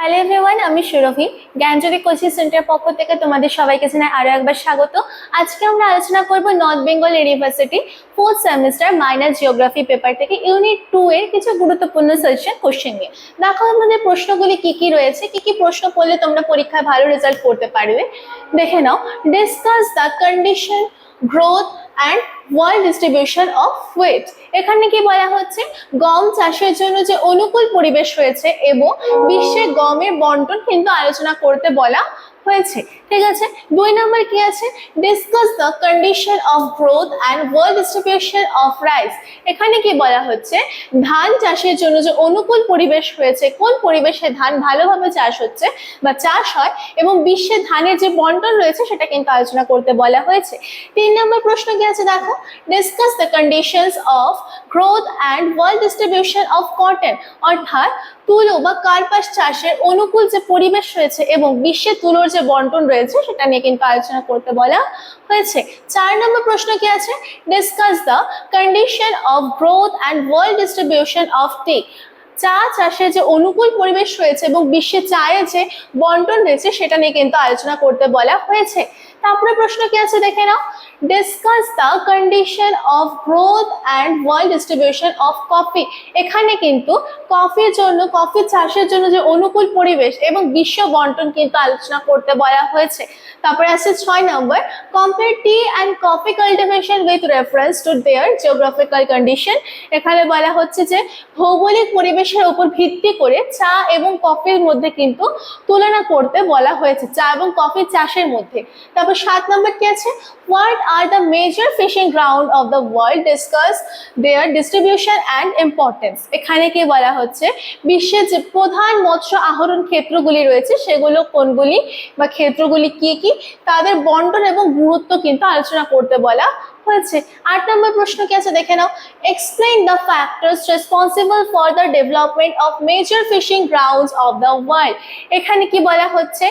Hello everyone, আমি সুরভি। জ্ঞানজ্যোতি coaching centre পক্ষ থেকে তোমাদের সবাইকে জানাই আরো একবার স্বাগত। আজকে আমরা আলোচনা করব north Bengal university 4th semester minor geography paper থেকে ইউনিট 2 এর কিছু গুরুত্বপূর্ণ সাজেশন কোশ্চেন নিয়ে। দেখো আমাদের প্রশ্নগুলি কি কি রয়েছে, কি কি প্রশ্ন করলে তোমরা পরীক্ষায় ভালো রেজাল্ট করতে পারবে। দেখে নাও। Discuss the condition, growth and world distribution of wheat. এখানে কি বলা হচ্ছে, গম চাষের জন্য যে অনুকূল পরিবেশ রয়েছে এবং বিশ্বে গমের বন্টন কিন্তু আলোচনা করতে বলা হয়েছে। ঠিক আছে, 2 নম্বর কি আছে, discuss the condition of growth and world distribution of rice. এখানে কি বলা হচ্ছে, ধান চাষের জন্য যে অনুকূল পরিবেশ রয়েছে, কোন পরিবেশে ধান ভালোভাবে চাষ হচ্ছে বা চাষ হয় এবং বিশ্বে ধানের যে বন্টন রয়েছে সেটা কিন্তু আলোচনা করতে বলা হয়েছে। 3 নম্বর প্রশ্ন কি আছে দেখো, discuss the conditions of growth and world distribution of cotton. অর্থাৎ তুলো বা কার্পাস চাষের অনুকূল যে পরিবেশ রয়েছে এবং বিশ্বে তুলোর যে বন্টন রয়েছে সেটা নিয়ে কিন্তু আলোচনা করতে বলা হয়েছে। 4 নম্বর প্রশ্ন কি আছে, discuss the condition of growth and world distribution of tea. চা চাষের যে অনুকূল পরিবেশ রয়েছে এবং বিশ্বে চায়ের যে বন্টন রয়েছে সেটা নিয়ে কিন্তু আলোচনা করতে বলা হয়েছে। তারপরে প্রশ্ন কি আছে দেখে নাও, discuss the condition of growth and world distribution of coffee. এখানে কিন্তু কফির জন্য, কফি চাষের জন্য যে অনুকূল পরিবেশ এবং বিশ্ব বন্টন কিন্তু আলোচনা করতে বলা হয়েছে। তারপরে আছে 6 number, compare tea and coffee cultivation with reference to their geographical condition. এখানে বলা হচ্ছে যে ভৌগোলিক পরিবেশের উপর ভিত্তি করে চা এবং কফির মধ্যে কিন্তু তুলনা করতে বলা হয়েছে, চা এবং কফি চাষের মধ্যে। তারপর 7 নম্বর কি আছে, what are the major fishing ground of the world, discuss their distribution and importance. এখানে কি বলা হচ্ছে, বিশ্বের যে প্রধান মৎস্য আহরণ ক্ষেত্রগুলি রয়েছে সেগুলো কোনগুলি বা ক্ষেত্রগুলি কি কি, তাদের বন্টন এবং গুরুত্ব কিন্তু আলোচনা করতে বলা হয়েছে। 8 নম্বর প্রশ্ন কি আছে দেখে নাও, explain the factors responsible for the development of major fishing grounds of the world. এখানে কি বলা হচ্ছে,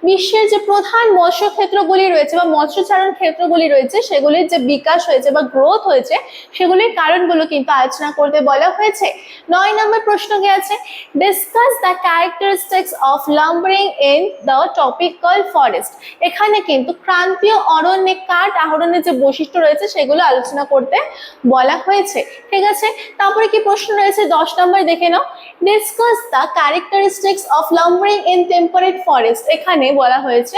বিশ্বের যে প্রধান মৎস্য ক্ষেত্রগুলি রয়েছে বা মৎস্যচারণ ক্ষেত্রগুলি রয়েছে সেগুলির যে বিকাশ হয়েছে বা গ্রোথ হয়েছে সেগুলির কারণগুলো কিন্তু আলোচনা করতে বলা হয়েছে। 9 নম্বর প্রশ্ন কি আছে, discuss the characteristics of lumbering in the tropical forest. এখানে কিন্তু ক্রান্তীয় অরণ্যে কাঠ আহরণের যে বৈশিষ্ট্য রয়েছে সেগুলো আলোচনা করতে বলা হয়েছে। ঠিক আছে, তারপরে কি প্রশ্ন রয়েছে 10 নম্বর দেখে নাও, discuss the characteristics of lumbering in temperate forest. এখানে বলা হয়েছে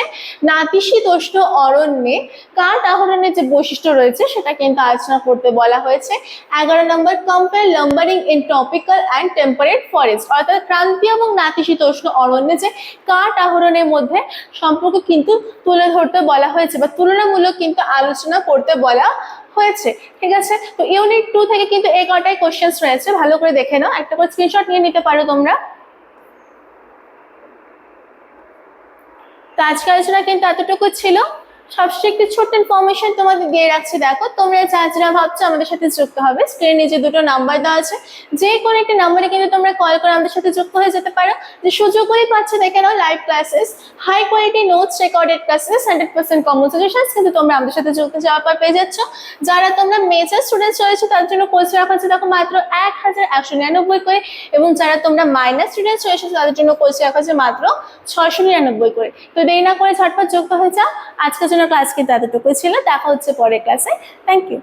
নাতিশীতোষ্ণ অরণ্যে কাঠ আহরণের যে বৈশিষ্ট্য রয়েছে সেটা কিন্তু আলোচনা করতে বলা হয়েছে। 11 number, compare lumbering in tropical and temperate forest. অর্থাৎ ক্রান্তীয় এবং নাতিশীতোষ্ণ অরণ্যে যে কাঠ আহরণের মধ্যে সম্পর্ক কিন্তু তুলে ধরতে বলা হয়েছে বা তুলনামূলক কিন্তু আলোচনা করতে বলা হয়েছে। ঠিক আছে, তো ইউনিট 2 থেকে কিন্তু এই কটাই কোশ্চেন্স রয়েছে, ভালো করে দেখে নাও, একটা করে স্ক্রিনশট নিয়ে নিতে পারো তোমরা। তো আজকে আলোচনা কিন্তু এতটুকু ছিল। সবশেষে একটি ছোট্ট ইনফরমেশন তোমাদের দিয়ে রাখছি, দেখো তোমরা যারা ভাবছো আমাদের সাথে যুক্ত হবে, স্ক্রিনে নিচে 2টো নাম্বার দেওয়া আছে, যে কোনো একটি নাম্বারে কিন্তু তোমরা কল করে আমাদের সাথে যুক্ত হয়ে যেতে পারো। যে সুযোগগুলি পাচ্ছে দেখে নাও, live classes, high quality notes, recorded classes, 100% common suggestions কিন্তু তোমরা আমাদের সাথে যুক্ত যাওয়ার পর পেয়ে যাচ্ছ। যারা তোমরা মেজর স্টুডেন্টস রয়েছে তার জন্য কোর্স রাখা হচ্ছে দেখো মাত্র 1199 করে, এবং যারা তোমরা মাইনর স্টুডেন্টস রয়েছে তাদের জন্য কোর্স রাখা হচ্ছে মাত্র 699 করে। তো দেরি না করে ঝটপট যুক্ত হয়ে যাও। আজকের জন্য ক্লাস কিন্তু এতটুকুই ছিল, দেখা হচ্ছে পরের ক্লাসে। Thank you.